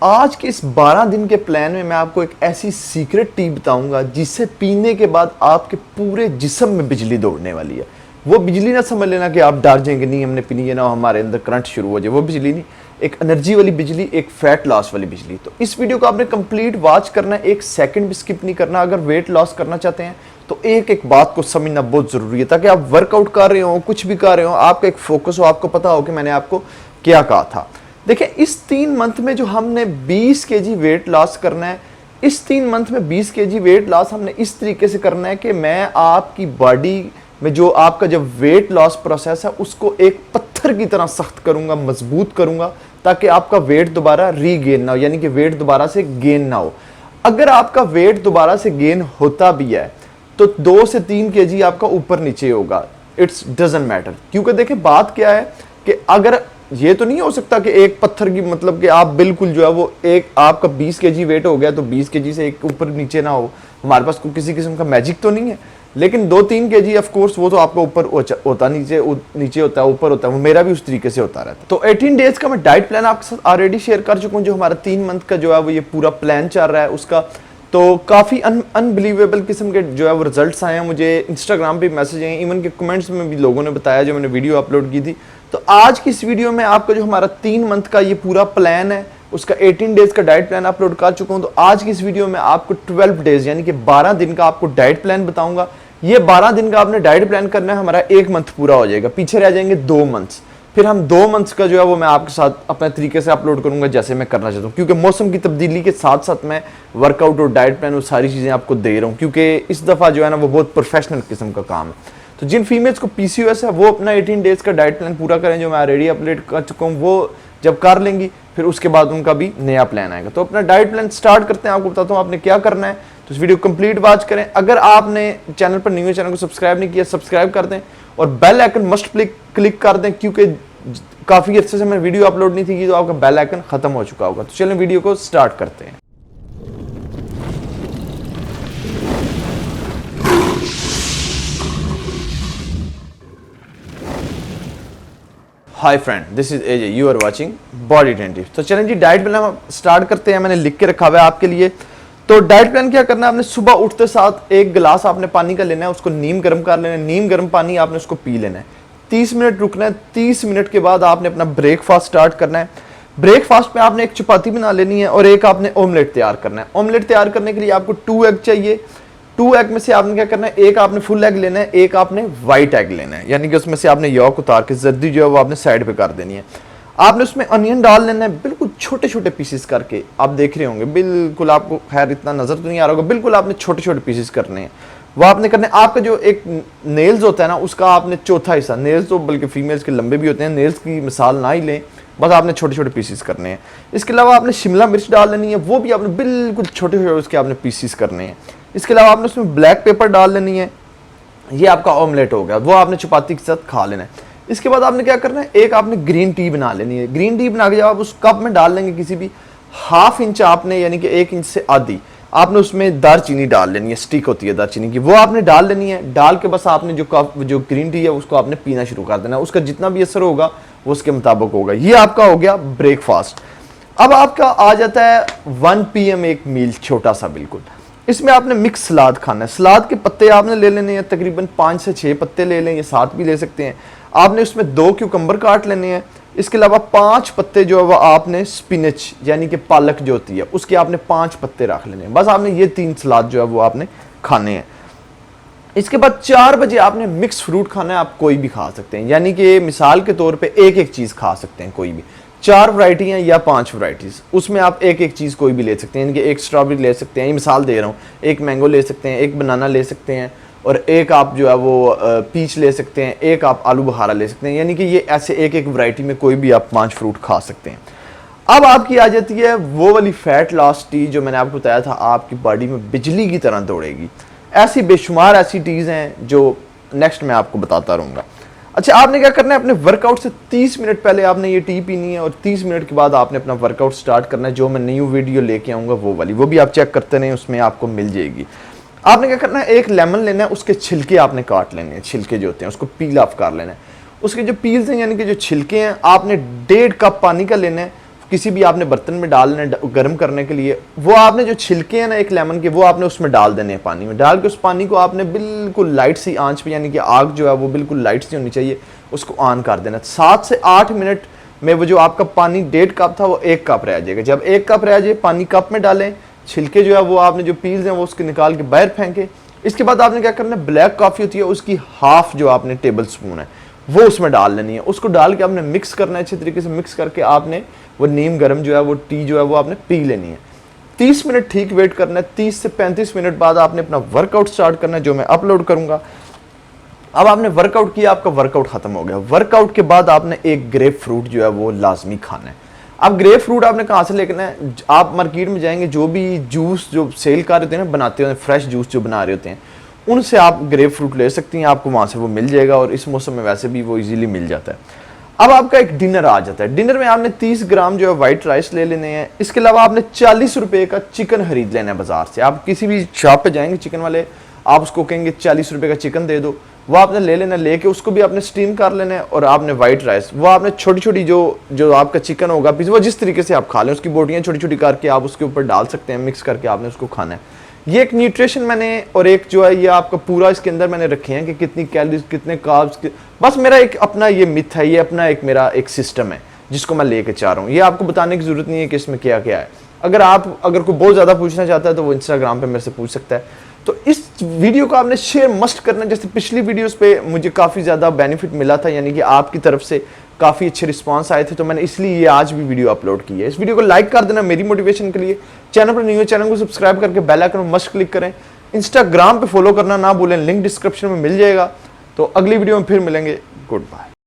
आज के इस 12 दिन के प्लान में मैं आपको एक ऐसी सीक्रेट टी बताऊंगा जिसे पीने के बाद आपके पूरे जिस्म में बिजली दौड़ने वाली है। वो बिजली ना समझ लेना कि आप डर जाएंगे, नहीं हमने पीनी है ना हमारे अंदर करंट शुरू हो जाए, वो बिजली नहीं, एक एनर्जी वाली बिजली, एक फैट लॉस वाली बिजली। तो इस वीडियो को आपने कंप्लीट वॉच करना है, एक सेकंड भी स्किप नहीं करना। अगर वेट लॉस करना चाहते हैं तो एक एक बात को समझना बहुत जरूरी है, ताकि आप वर्कआउट कर रहे हो, कुछ भी कर रहे हो, आपका एक फोकस हो, आपको पता हो कि मैंने आपको क्या कहा था। देखिए, इस 3 मंथ में जो हमने 20 केजी वेट लॉस करना है, इस 3 मंथ में 20 केजी वेट लॉस हमने इस तरीके से करना है कि मैं आपकी बॉडी में जो आपका जब वेट लॉस प्रोसेस है उसको एक पत्थर की तरह सख्त करूंगा, मजबूत करूंगा, ताकि आपका वेट दोबारा रीगेन ना हो, यानी कि वेट दोबारा से गेन ना हो। अगर आपका वेट दोबारा से गेन होता भी है तो 2 से 3 केजी आपका ऊपर नीचे होगा, इट्स डजंट मैटर। क्योंकि देखिए बात क्या है कि अगर ये तो नहीं हो सकता कि एक पत्थर की मतलब कि आप बिल्कुल जो है वो एक आपका 20 केजी वेट हो गया तो 20 केजी से एक ऊपर नीचे ना हो, हमारे पास किसी किस्म का मैजिक तो नहीं है। लेकिन 2-3 केजी ऑफ कोर्स वो तो आपका ऊपर होता, नीचे होता है, ऊपर होता है, वो मेरा भी उस तरीके से होता रहता है। तो 18 डेज का मैं डाइट प्लान आपके साथ ऑलरेडी शेयर कर चुका हूँ, जो हमारा 3 मंथ का जो है वो ये पूरा प्लान चल रहा है उसका। तो काफ़ी अनबिलीवेबल किस्म के जो है वो रिजल्ट्स आए हैं, मुझे इंस्टाग्राम पे मैसेज आए, इवन के कमेंट्स में भी लोगों ने बताया जो मैंने वीडियो अपलोड की थी। तो आज की इस वीडियो में आपका जो हमारा 3 मंथ का ये पूरा प्लान है उसका 18 डेज का डाइट प्लान अपलोड कर चुका हूं। तो आज की इस वीडियो में आपको 12 डेज यानी कि 12 दिन का आपको डाइट प्लान बताऊंगा। ये 12 दिन का आपने डाइट प्लान करना है, हमारा 1 मंथ पूरा हो जाएगा, पीछे रह जाएंगे 2 मंथ्स। फिर हम 2 मंथ्स का जो है वो मैं आपके साथ अपने तरीके से अपलोड करूंगा जैसे मैं करना चाहता हूँ, क्योंकि मौसम की तब्दीली के साथ साथ मैं वर्कआउट और डाइट प्लान वो सारी चीज़ें आपको दे रहा हूँ, क्योंकि इस दफ़ा जो है ना वो बहुत प्रोफेशनल किस्म का काम है। तो जिन फीमेल्स को पीसीओएस है वो अपना 18 डेज का डाइट प्लान पूरा करें, जो मैं ऑलरेडी अपलोड कर चुका हूँ, वो जब कर लेंगी फिर उसके बाद उनका भी नया प्लान आएगा। तो अपना डाइट प्लान स्टार्ट करते हैं, आपको बताता हूँ आपने क्या करना है। तो इस वीडियो कंप्लीट वॉच करें। अगर आपने चैनल पर न्यू है, चैनल को सब्सक्राइब नहीं किया, सब्सक्राइब कर दें और बेल आइकन मस्ट क्लिक कर दें, क्योंकि काफ़ी अच्छे से मैंने वीडियो अपलोड नहीं थी की तो आपका बेल आइकन खत्म हो चुका होगा। तो चलिए वीडियो को स्टार्ट करते हैं। Hi friend, this is AJ, you are watching body train tips. तो चलें जी, डाइट प्लान हम स्टार्ट करते हैं। मैंने लिख के रखा हुआ है आपके लिए। तो डाइट प्लान क्या करना है, आपने सुबह उठते साथ 1 गिलास आपने पानी का लेना है, उसको नीम गर्म कर लेना है, नीम गर्म पानी आपने उसको पी लेना है, 30 मिनट रुकना है। 30 मिनट के बाद आपने अपना ब्रेकफास्ट स्टार्ट करना है। ब्रेकफास्ट में आपने एक चपाती बना लेनी है और एक आपने ऑमलेट तैयार करना है। ऑमलेट तैयार करने के लिए आपको 2 एग चाहिए। 2 एग में से आपने क्या करना है, एक आपने फुल एग लेना है, एक आपने व्हाइट एग लेना है, यानी कि उसमें से आपने यॉक उतार के जर्दी जो है वो आपने साइड पे कर देनी है। आपने उसमें अनियन डाल लेना है, बिल्कुल छोटे छोटे पीसेस करके। आप देख रहे होंगे बिल्कुल, आपको खैर इतना नजर तो नहीं आ रहा होगा, बिल्कुल आपने छोटे छोटे पीसेस करने हैं। वो आपने करने, आपका जो एक नेल्स होता है ना उसका आपने चौथा हिस्सा, नेल्स तो बल्कि फीमेल्स के लंबे भी होते हैं, नेल्स की मिसाल ना ही लें, बस आपने छोटे छोटे पीसेस करने हैं। इसके अलावा आपने शिमला मिर्च डाल लेनी है, वो भी आपने बिल्कुल छोटे छोटे उसके आपने पीसेस करने हैं। इसके अलावा आपने उसमें ब्लैक पेपर डाल लेनी है। ये आपका ऑमलेट हो गया, वो आपने चपाती के साथ खा लेना है। इसके बाद आपने क्या करना है, एक आपने ग्रीन टी बना लेनी है। ग्रीन टी बना के जब आप उस कप में डाल लेंगे, किसी भी 1/2 इंच आपने, यानी कि 1 इंच से आधी आपने उसमें दारचीनी डाल लेनी है, स्टिक होती है दारचीनी की, वो आपने डाल लेनी है। डाल के बस आपने जो ग्रीन टी है उसको आपने पीना शुरू कर देना है। उसका जितना भी असर होगा वो उसके मुताबिक होगा। ये आपका हो गया ब्रेकफास्ट। अब आपका आ जाता है 1 PM एक मील, छोटा सा बिल्कुल। इसमें आपने मिक्स सलाद खाना है। सलाद के पत्ते आपने ले लेने हैं, तकरीबन 5 से 6 पत्ते ले लें, या 7 भी ले सकते हैं। आपने उसमें 2 क्यूकम्बर काट लेने हैं। इसके अलावा 5 पत्ते जो है वो आपने स्पिनच यानी कि पालक जो होती है उसके आपने 5 पत्ते रख लेने हैं। बस आपने ये 3 सलाद जो है वो आपने खाने हैं। इसके बाद 4 बजे आपने मिक्स फ्रूट खाना है। आप कोई भी खा सकते हैं, यानी कि मिसाल के तौर पे एक एक चीज़ खा सकते हैं, कोई भी 4 वैरायटियाँ या 5 वैरायटीज़, उसमें आप एक एक चीज़ कोई भी ले सकते हैं। यानी कि एक स्ट्रॉबेरी ले सकते हैं, ये मिसाल दे रहा हूँ, एक मैंगो ले सकते हैं, एक बनाना ले सकते हैं, और एक आप जो है वो पीच ले सकते हैं, एक आप आलू बुखारा ले सकते हैं। यानी कि ये ऐसे एक एक वैरायटी में कोई भी आप 5 फ्रूट खा सकते हैं। अब आपकी आ जाती है वो वाली फैट लॉस टी जो मैंने आपको बताया था आपकी बॉडी में बिजली की तरह दौड़ेगी। ऐसी बेशुमार ऐसी टीज़ हैं जो नेक्स्ट मैं आपको बताता रहूँगा। अच्छा, आपने क्या करना है, अपने वर्कआउट से 30 मिनट पहले आपने ये टी पीनी है और 30 मिनट के बाद आपने अपना वर्कआउट स्टार्ट करना है। जो मैं न्यू वीडियो लेके आऊँगा वो वाली, वो भी आप चेक करते रहें, उसमें आपको मिल जाएगी। आपने क्या करना है, एक लेमन लेना है, उसके छिलके आपने काट लेने हैं, छिलके जो होते हैं उसको पील ऑफ कर लेना है। उसके जो पील्स हैं यानी कि जो छिलके हैं आपने 1.5 कप पानी का लेना है, किसी भी आपने बर्तन में डालना गर्म करने के लिए, वो आपने जो छिलके हैं ना एक लेमन के, वो आपने उसमें डाल देने हैं पानी में। डाल के उस पानी को आपने बिल्कुल लाइट सी आंच पे, यानी कि आग जो है वो बिल्कुल लाइट सी होनी चाहिए, उसको ऑन कर देना। 7 से 8 मिनट में वो जो आपका पानी 1.5 कप था वो 1 कप रह जाएगा। जब 1 कप रह जाए, पानी कप में डालें, छिलके जो है वो आपने जो पील्स हैं वो उसके निकाल के बाहर फेंके। इसके बाद आपने क्या करना है, ब्लैक कॉफ़ी होती है उसकी हाफ जो आपने टेबल स्पून है वो उसमें डाल लेनी है। उसको डाल के आपने मिक्स करना है, अच्छे तरीके से मिक्स करके आपने वो नीम गर्म जो है वो टी जो है वो आपने पी लेनी है। 30 मिनट ठीक वेट करना है। 30 से 35 मिनट बाद आपने अपना वर्कआउट स्टार्ट करना है, जो मैं अपलोड करूंगा। अब आपने वर्कआउट किया, आपका वर्कआउट खत्म हो गया। वर्कआउट के बाद आपने एक ग्रेप फ्रूट जो है वो लाजमी खाना है। अब ग्रेप फ्रूट आपने कहाँ से लेना है, आप मार्केट में जाएंगे, जो भी जूस जो सेल कर रहे होते हैं ना, बनाते हैं फ्रेश जूस जो बना रहे होते हैं, उनसे आप ग्रेप फ्रूट ले सकती हैं, आपको वहाँ से वो मिल जाएगा, और इस मौसम में वैसे भी वो इजीली मिल जाता है। अब आपका एक डिनर आ जाता है। डिनर में आपने 30 ग्राम जो है वाइट राइस ले लेने हैं। इसके अलावा आपने 40 रुपये का चिकन खरीद लेना है बाजार से। आप किसी भी शॉप पे जाएंगे चिकन वाले, आप उसको कहेंगे 40 रुपये का चिकन दे दो, वो आपने ले लेना। लेके उसको भी आपने स्टीम कर लेना है, और आपने वाइट राइस वो आपने छोटी छोटी जो आपका चिकन होगा पीस, वो जिस तरीके से आप खा लें, उसकी बोटियाँ छोटी छोटी करके आप उसके ऊपर डाल सकते हैं, मिक्स करके आपने उसको खाना है। ये एक न्यूट्रिशन मैंने, और एक जो है ये आपका पूरा इसके अंदर मैंने रखे हैं कि कितनी कैलोरीज, कितने कार्ब्स, बस मेरा एक अपना ये मिथ है, ये अपना एक मेरा एक सिस्टम है जिसको मैं लेके चाह रहा हूँ। ये आपको बताने की जरूरत नहीं है कि इसमें क्या क्या है। अगर कोई बहुत ज़्यादा पूछना चाहता है तो वो इंस्टाग्राम पे मेरे से पूछ सकता है। तो इस वीडियो को आपने शेयर मस्ट करना। जैसे पिछली वीडियोस पे मुझे काफ़ी ज़्यादा बेनिफिट मिला था, यानी कि आपकी तरफ से काफ़ी अच्छे रिस्पांस आए थे, तो मैंने इसलिए ये आज भी वीडियो अपलोड की है। इस वीडियो को लाइक कर देना मेरी मोटिवेशन के लिए। चैनल पर न्यू है, चैनल को सब्सक्राइब करके बेल आइकन मस्ट क्लिक करें। इंस्टाग्राम पे फॉलो करना ना भूलें, लिंक डिस्क्रिप्शन में मिल जाएगा। तो अगली वीडियो में फिर मिलेंगे। Good bye.